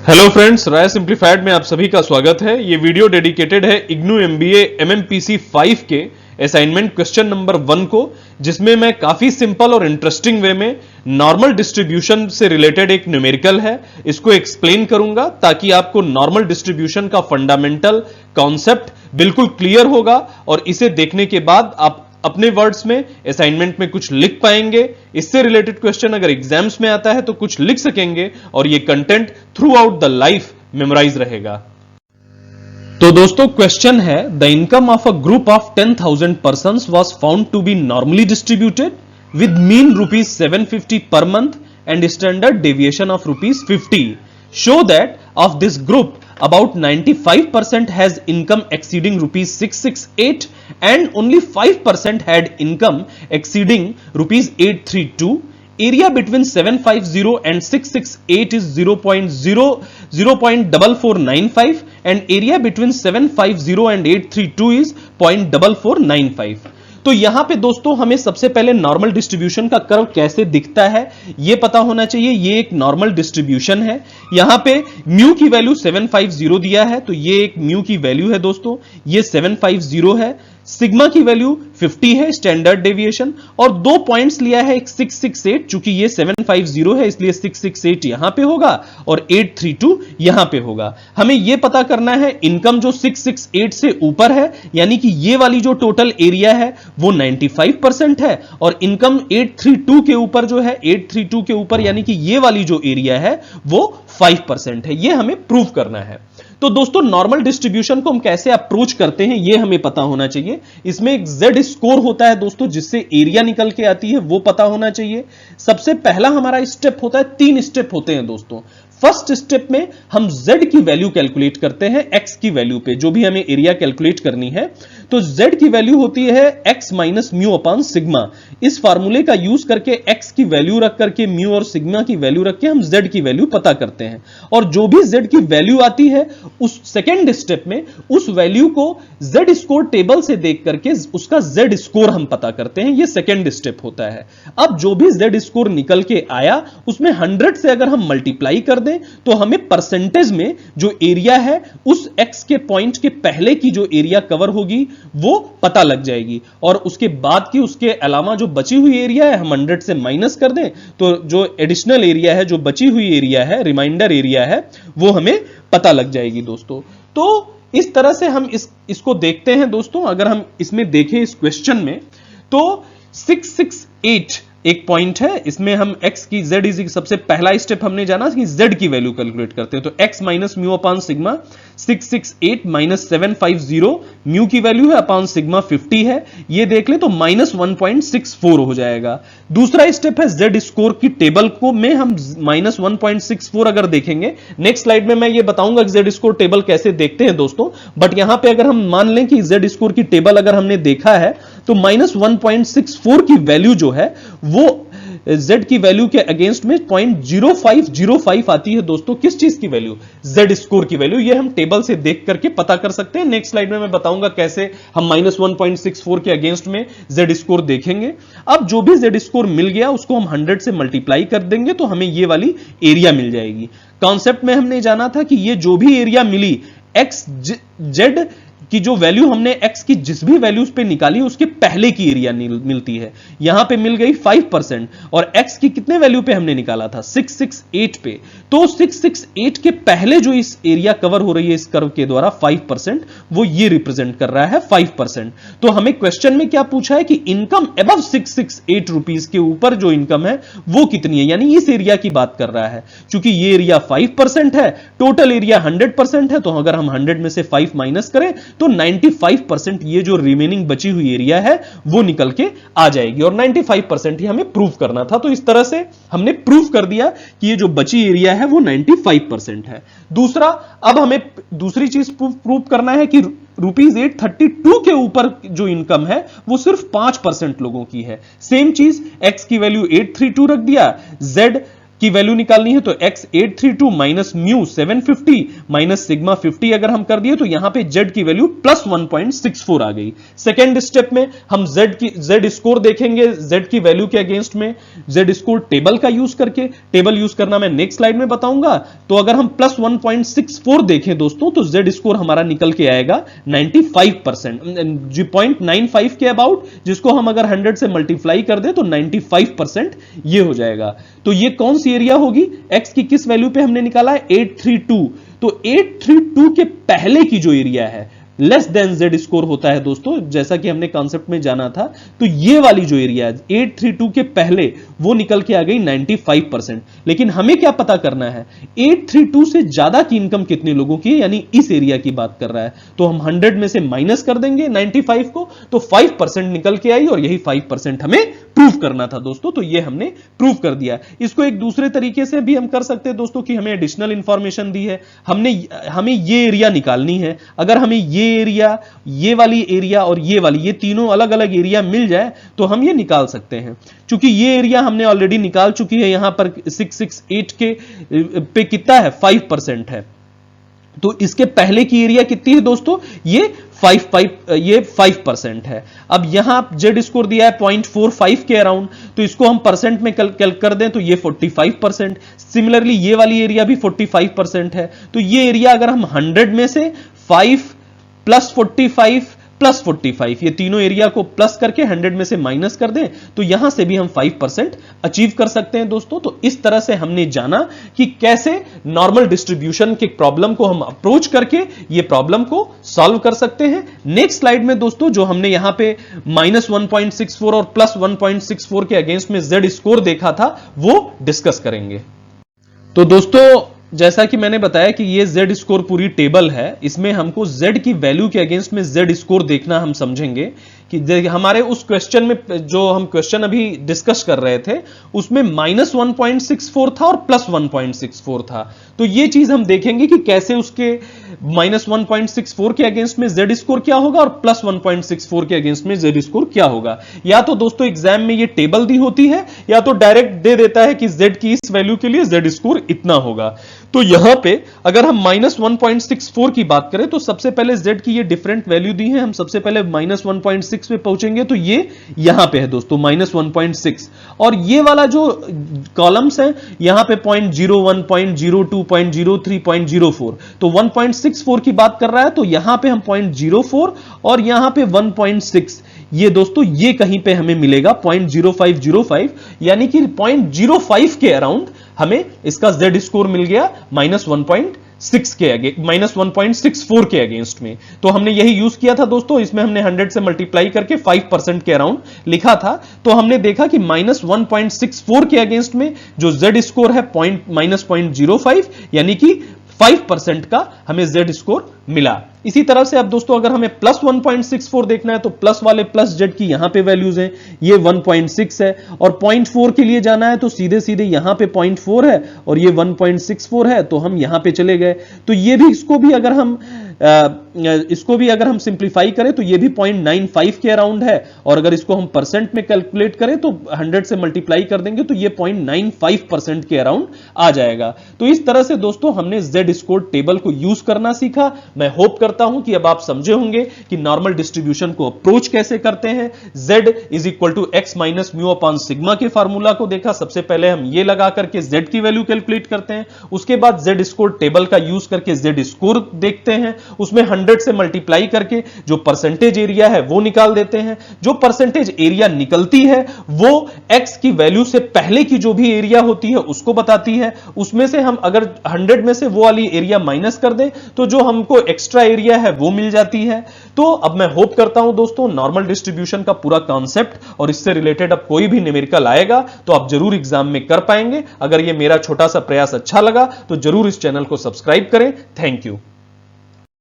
Hello friends, राय simplified में आप सभी का स्वागत है। ये वीडियो डेडिकेटेड है इग्नू एमबीए एमएमपीसी 5 के असाइनमेंट क्वेश्चन नंबर 1 को, जिसमें मैं काफी सिंपल और इंटरेस्टिंग वे में नॉर्मल डिस्ट्रीब्यूशन से रिलेटेड एक न्यूमेरिकल है, इसको एक्सप्लेन करूंगा ताकि आपको नॉर्मल डिस्ट्रीब्यूशन का फंडामेंटल कॉन्सेप्ट बिल्कुल क्लियर होगा और इसे देखने के बाद आप अपने वर्ड्स में असाइनमेंट में कुछ लिख पाएंगे। इससे रिलेटेड क्वेश्चन अगर एग्जाम्स में आता है तो कुछ लिख सकेंगे और ये content throughout the life memorise रहेगा। तो दोस्तों, क्वेश्चन है the income of a group of 10,000 persons was found to be normally distributed with mean ₹750 per month and standard deviation of ₹50. Show that of this group about 95% has income exceeding ₹668 and only 5% had income exceeding ₹832. Area between 750 and 668 is 0.4495 and area between 750 and 832 is 0.4495. तो यहां पे दोस्तों हमें सबसे पहले normal distribution का curve कैसे दिखता है यह पता होना चाहिए। ये एक नॉर्मल डिस्ट्रीब्यूशन है। यहां पे म्यू की वैल्यू 750 दिया है, तो ये एक म्यू की वैल्यू है दोस्तों, ये 750 है। सिग्मा की वैल्यू 50 है स्टैंडर्ड डेविएशन, और 2 पॉइंट्स लिया है 668, चूंकि ये 750 है इसलिए 668 यहां पे होगा और 832 यहां पे होगा। हमें यह पता करना है इनकम जो 668 से ऊपर है, यानी कि ये वाली जो टोटल एरिया है वो 95% है, और इनकम 832 के ऊपर जो है 832 के ऊपर यानी कि ये वाली जो एरिया है वो 5% है। ये हमें प्रूव करना है। तो दोस्तों, नॉर्मल डिस्ट्रीब्यूशन को हम कैसे अप्रोच करते हैं ये हमें पता होना चाहिए। इसमें एक Z स्कोर होता है दोस्तों, जिससे एरिया निकल के आती है, वो पता होना चाहिए। सबसे पहला हमारा स्टेप होता है, 3 स्टेप होते हैं दोस्तों। फर्स्ट स्टेप में हम Z की वैल्यू कैलकुलेट करते हैं X की वैल्यू पे, जो भी हमें एरिया कैलकुलेट करनी है। तो Z की वैल्यू होती है X minus mu upon sigma. इस फार्मूले का यूज करके X की वैल्यू रख करके म्यू और सिग्मा की वैल्यू रख के हम Z की वैल्यू पता करते हैं, और जो भी Z की वैल्यू आती है उस सेकेंड स्टेप में उस वैल्यू को Z स्कोर टेबल से देख करके उसका Z स्कोर हम पता करते हैं। यह सेकेंड स्टेप होता है। अब जो भी Z स्कोर निकल के आया उसमें 100 से अगर हम मल्टीप्लाई कर दें तो हमें परसेंटेज में जो एरिया है उस X के पॉइंट के पहले की जो एरिया कवर होगी वो पता लग जाएगी, और उसके बाद की उसके अलावा जो बची हुई एरिया है हम 100 से माइनस कर दें तो जो एडिशनल एरिया है, जो बची हुई एरिया है, रिमाइंडर एरिया है, वो हमें पता लग जाएगी दोस्तों। तो इस तरह से हम इसको देखते हैं दोस्तों। अगर हम इसमें देखें इस क्वेश्चन में तो 668 एक पॉइंट है, इसमें हम x की z इज सबसे पहला स्टेप हमने जाना कि z की वैल्यू कैलकुलेट करते हैं। तो x minus mu upon sigma 668 minus 750 mu की वैल्यू है अपॉन सिग्मा 50 है, ये देख ले तो माइनस 1.64 हो जाएगा। दूसरा स्टेप है z स्कोर की टेबल को में हम माइनस 1.64 अगर देखेंगे, नेक्स्ट स्लाइड में मैं ये बताऊंगा कि z स्कोर टेबल कैसे देखते हैं दोस्तों। बट यहां पे अगर हम मान लें कि z स्कोर की टेबल अगर हमने देखा है तो माइनस 1.64 की वैल्यू जो है वो Z की वैल्यू के अगेंस्ट में 0.0505 आती है दोस्तों। किस चीज की वैल्यू? Z स्कोर की वैल्यू। ये हम टेबल से देख करके पता कर सकते हैं। नेक्स्ट स्लाइड में मैं बताऊंगा कैसे हम माइनस 1.64 के अगेंस्ट में Z स्कोर देखेंगे। अब जो भी Z स्कोर मिल गया उसको हम 100 से मल्टीप्लाई कर देंगे तो हमें ये वाली एरिया मिल जाएगी। कॉन्सेप्ट में हमने जाना था कि ये जो भी एरिया मिली X Z कि जो वैल्यू हमने x की जिस भी वैल्यूज पे निकाली उसके पहले की एरिया मिलती है। यहां पे मिल गई 5% और x की कितने वैल्यू पे हमने निकाला था? 668 पे। तो 668 के पहले जो इस एरिया कवर हो रही है इस कर्व के द्वारा 5%, वो ये रिप्रेजेंट कर रहा है 5%। तो हमें क्वेश्चन में क्या पूछा है कि इनकम अबव 668 रुपीज के ऊपर जो इनकम है वो कितनी है, यानी इस एरिया की बात कर रहा है। चूंकि ये एरिया 5% है, टोटल एरिया 100% है, तो अगर हम 100 में से 5 माइनस करें तो 95% ये जो रिमेनिंग बची हुई एरिया है वो निकल के आ जाएगी, और 95% ही हमें प्रूव करना था। तो इस तरह से हमने प्रूव कर दिया कि ये जो बची एरिया है वो 95% है। दूसरा, अब हमें दूसरी चीज प्रूव करना है कि ₹832 के ऊपर जो इनकम है वो सिर्फ 5% लोगों की है। सेम चीज x की वैल्यू 832 रख दिया, z की वैल्यू निकालनी है तो x 832 minus mu 750 minus sigma 50 अगर हम कर दिए तो यहां पे z की वैल्यू प्लस 1.64 आ गई। सेकेंड स्टेप में हम z स्कोर देखेंगे z की वैल्यू के अगेंस्ट में, z स्कोर टेबल का यूज करके, टेबल यूज करना मैं नेक्स्ट स्लाइड में बताऊंगा। तो अगर हम प्लस 1.64 देखें दोस्तों तो z स्कोर हमारा निकल के आएगा 95%, 0.95 के अबाउट, जिसको हम अगर 100 से मल्टीप्लाई कर दे तो 95% ये हो जाएगा। तो ये कौन सी एरिया होगी, x की किस वैल्यू पे हमने निकाला है 832, तो 832 के पहले की जो एरिया है लेस देन z स्कोर होता है दोस्तों, जैसा कि हमने कॉन्सेप्ट में जाना था। तो ये वाली जो एरिया है 832 के पहले वो निकल के आ गई 95%। लेकिन हमें क्या पता करना है 832 से ज्यादा की इनकम कितने लोगों की है, यानी इस एरिया की बात कर रहा है। तो हम 100 में से माइनस कर देंगे 95 को, तो 5% निकल के आई और यही 5% हमें प्रूव करना था दोस्तों। तो ये हमने प्रूव कर दिया। इसको एक दूसरे तरीके से भी हम कर सकते हैं दोस्तों कि हमें एडिशनल इंफॉर्मेशन दी है, हमें ये एरिया निकालनी है। अगर हमें ये एरिया, ये वाली एरिया और ये वाली, ये तीनों अलग अलग एरिया मिल जाए तो हम ये निकाल सकते हैं। क्योंकि ये एरिया हमने ऑलरेडी निकाल चुकी है, यहां पर 668 के पे कितना है 5% है। तो इसके पहले की एरिया कितनी है दोस्तों, ये 5% है। अब यहां जेड स्कोर दिया है 0.45 के अराउंड, तो इसको हम परसेंट में कैलकुलेट कर दें तो ये 45%। सिमिलरली ये वाली एरिया भी 45% है। तो ये एरिया अगर हम 100 में से 5 प्लस 45 प्लस 45, ये तीनों एरिया को प्लस करके 100 में से माइनस कर दें तो यहां से भी हम 5% अचीव कर सकते हैं दोस्तों। तो इस तरह से हमने जाना कि कैसे नॉर्मल डिस्ट्रीब्यूशन के प्रॉब्लम को हम अप्रोच करके ये प्रॉब्लम को सॉल्व कर सकते हैं। नेक्स्ट स्लाइड में दोस्तों जो हमने यहां पे -1.64 और प्लस 1.64 के अगेंस्ट में जेड स्कोर देखा था वो डिस्कस करेंगे। तो दोस्तों जैसा कि मैंने बताया कि ये Z स्कोर पूरी टेबल है, इसमें हमको Z की वैल्यू के अगेंस्ट में Z स्कोर देखना हम समझेंगे कि हमारे उस क्वेश्चन में जो हम क्वेश्चन अभी डिस्कस कर रहे थे उसमें -1.64 था और प्लस 1.64 था। तो ये चीज हम देखेंगे कि कैसे उसके -1.64 के अगेंस्ट में Z स्कोर क्या होगा और प्लस 1.64 के अगेंस्ट में Z स्कोर क्या होगा। या तो दोस्तों एग्जाम में ये टेबल दी होती है या तो डायरेक्ट दे देता है कि Z की इस वैल्यू के लिए Z स्कोर इतना होगा। तो यहां पे अगर हम -1.64 की बात करें तो सबसे पहले Z की ये डिफरेंट वैल्यू दी है, हम सबसे पहले -1.6 पे पहुंचेंगे तो ये यहां पे है दोस्तों -1.6, और ये वाला जो कॉलम्स है यहां पे 0.01, 0.02, 0.03, 0.04, तो 1.64 की बात कर रहा है तो यहां पे हम 0.04 और यहां पे 1.6, ये दोस्तों ये कहीं पे हमें मिलेगा 0.0505, यानी कि 0.05 के अराउंड हमें इसका Z स्कोर मिल गया -1.64 के अगेंस्ट में। तो हमने यही यूज किया था दोस्तों, इसमें हमने 100 से मल्टीप्लाई करके 5% के अराउंड लिखा था। तो हमने देखा कि -1.64 के अगेंस्ट में जो Z स्कोर है -0.05, यानी कि 5% का हमें Z स्कोर मिला। इसी तरह से अब दोस्तों अगर हमें प्लस 1.64 देखना है तो प्लस वाले प्लस Z की यहां पे वैल्यूज हैं, ये 1.6 है, और 0.4 के लिए जाना है तो सीधे सीधे यहां पे 0.4 है और ये 1.64 है, तो हम यहां पे चले गए। तो ये भी इसको भी अगर हम सिंप्लीफाई करें तो ये भी 0.95 के अराउंड है, और अगर इसको हम परसेंट में कैलकुलेट करें तो 100 से मल्टीप्लाई कर देंगे तो ये 0.95% के अराउंड आ जाएगा। तो इस तरह से दोस्तों हमने Z स्कोर टेबल को यूज करना सीखा। मैं होप करता हूं कि अब आप समझे होंगे कि नॉर्मल डिस्ट्रीब्यूशन को अप्रोच कैसे करते हैं। Z is equal to x minus mu upon sigma के फार्मूला को देखा। सबसे पहले हम ये लगा करके Z की वैल्यू कैलकुलेट करते हैं, उसके बाद Z स्कोर टेबल का यूज करके Z स्कोर देखते हैं, उसमें 100 से मल्टीप्लाई करके जो परसेंटेज एरिया है वो निकाल देते हैं। जो परसेंटेज एरिया निकलती है वो x की वैल्यू से पहले की जो भी एरिया होती है उसको बताती है। उसमें से हम अगर 100 में से वो वाली एरिया माइनस कर दें तो जो हमको एक्स्ट्रा एरिया है वो मिल जाती है। तो अब मैं होप करता हूं दोस्तों नॉर्मल डिस्ट्रीब्यूशन का पूरा कॉन्सेप्ट और इससे रिलेटेड अब कोई भी न्यूमेरिकल आएगा तो आप जरूर एग्जाम में कर पाएंगे। अगर ये मेरा छोटा सा प्रयास अच्छा लगा तो जरूर इस चैनल को सब्सक्राइब करें। Thank you.